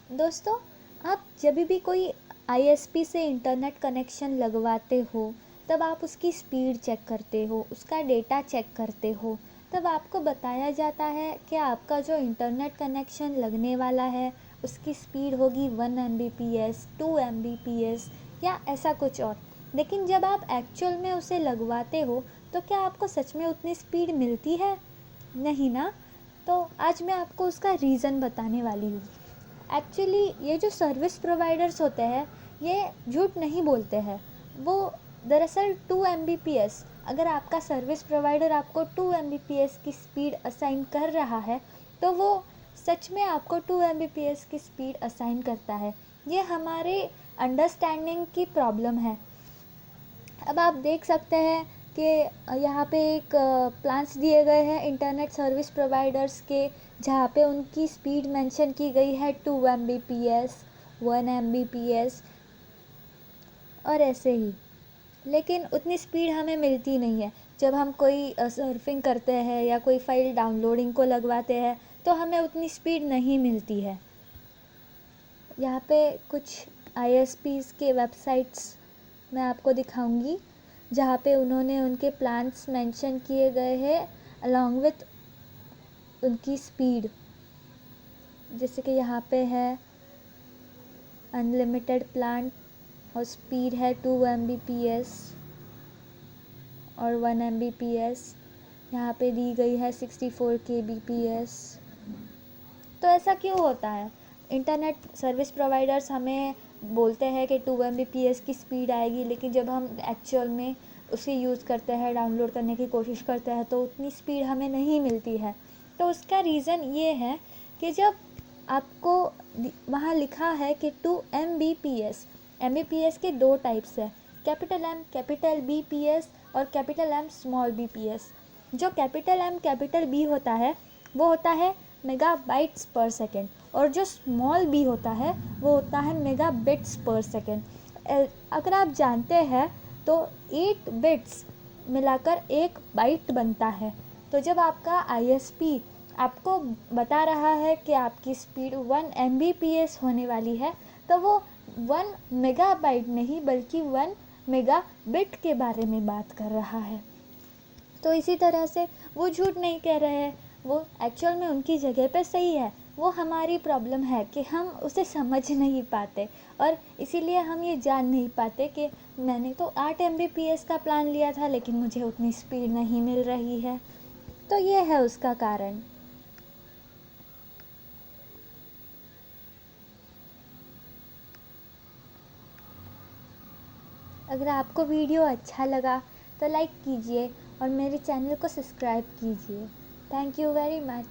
दोस्तों, आप जब भी कोई आईएसपी से इंटरनेट कनेक्शन लगवाते हो, तब आप उसकी स्पीड चेक करते हो, उसका डेटा चेक करते हो। तब आपको बताया जाता है कि आपका जो इंटरनेट कनेक्शन लगने वाला है उसकी स्पीड होगी 1 Mbps, 2 Mbps या ऐसा कुछ और। लेकिन जब आप एक्चुअल में उसे लगवाते हो तो क्या आपको सच में उतनी स्पीड मिलती है? नहीं ना। तो आज मैं आपको उसका रीज़न बताने वाली हूँ। एक्चुअली ये जो सर्विस प्रोवाइडर्स होते हैं ये झूठ नहीं बोलते हैं। वो दरअसल 2 Mbps, अगर आपका सर्विस प्रोवाइडर आपको 2 Mbps की स्पीड असाइन कर रहा है तो वो सच में आपको 2 Mbps की स्पीड असाइन करता है। ये हमारे अंडरस्टैंडिंग की प्रॉब्लम है। अब आप देख सकते हैं कि यहाँ पे एक प्लान्स दिए गए हैं इंटरनेट सर्विस प्रोवाइडर्स के, जहाँ पे उनकी स्पीड मेंशन की गई है 2 Mbps, 1 Mbps और ऐसे ही। लेकिन उतनी स्पीड हमें मिलती नहीं है। जब हम कोई सर्फिंग करते हैं या कोई फ़ाइल डाउनलोडिंग को लगवाते हैं तो हमें उतनी स्पीड नहीं मिलती है। यहाँ पे कुछ आईएसपीज़ के वेबसाइट्स मैं आपको दिखाऊंगी, जहाँ पे उन्होंने उनके प्लान्स मेंशन किए गए हैं अलॉन्ग विथ उनकी स्पीड। जैसे कि यहाँ पे है अनलिमिटेड प्लान और स्पीड है 2 Mbps और 1 Mbps। यहाँ पे दी गई है 64 kbps। तो ऐसा क्यों होता है? इंटरनेट सर्विस प्रोवाइडर्स हमें बोलते हैं कि 2 Mbps की स्पीड आएगी, लेकिन जब हम एक्चुअल में उसे यूज़ करते हैं, डाउनलोड करने की कोशिश करते हैं तो उतनी स्पीड हमें नहीं मिलती है। तो उसका रीज़न ये है कि जब आपको वहाँ लिखा है कि 2 Mbps, Mbps के दो टाइप्स है, कैपिटल M कैपिटल BPS और कैपिटल M स्मॉल BPS। जो कैपिटल M कैपिटल B होता है वो होता है मेगाबाइट्स पर सेकेंड, और जो स्मॉल b होता है वो होता है मेगाबिट्स पर सेकेंड। अगर आप जानते हैं तो 8 बिट्स मिलाकर एक बाइट बनता है। तो जब आपका आईएसपी आपको बता रहा है कि आपकी स्पीड 1 Mbps होने वाली है तो वो 1 मेगाबाइट नहीं बल्कि 1 मेगाबिट के बारे में बात कर रहा है। तो इसी तरह से वो झूठ नहीं कह रहे हैं, वो एक्चुअल में उनकी जगह पे सही है। वो हमारी प्रॉब्लम है कि हम उसे समझ नहीं पाते, और इसीलिए हम ये जान नहीं पाते कि मैंने तो 8 Mbps का प्लान लिया था लेकिन मुझे उतनी स्पीड नहीं मिल रही है। तो ये है उसका कारण। अगर आपको वीडियो अच्छा लगा तो लाइक कीजिए और मेरे चैनल को सब्सक्राइब कीजिए। Thank you very much.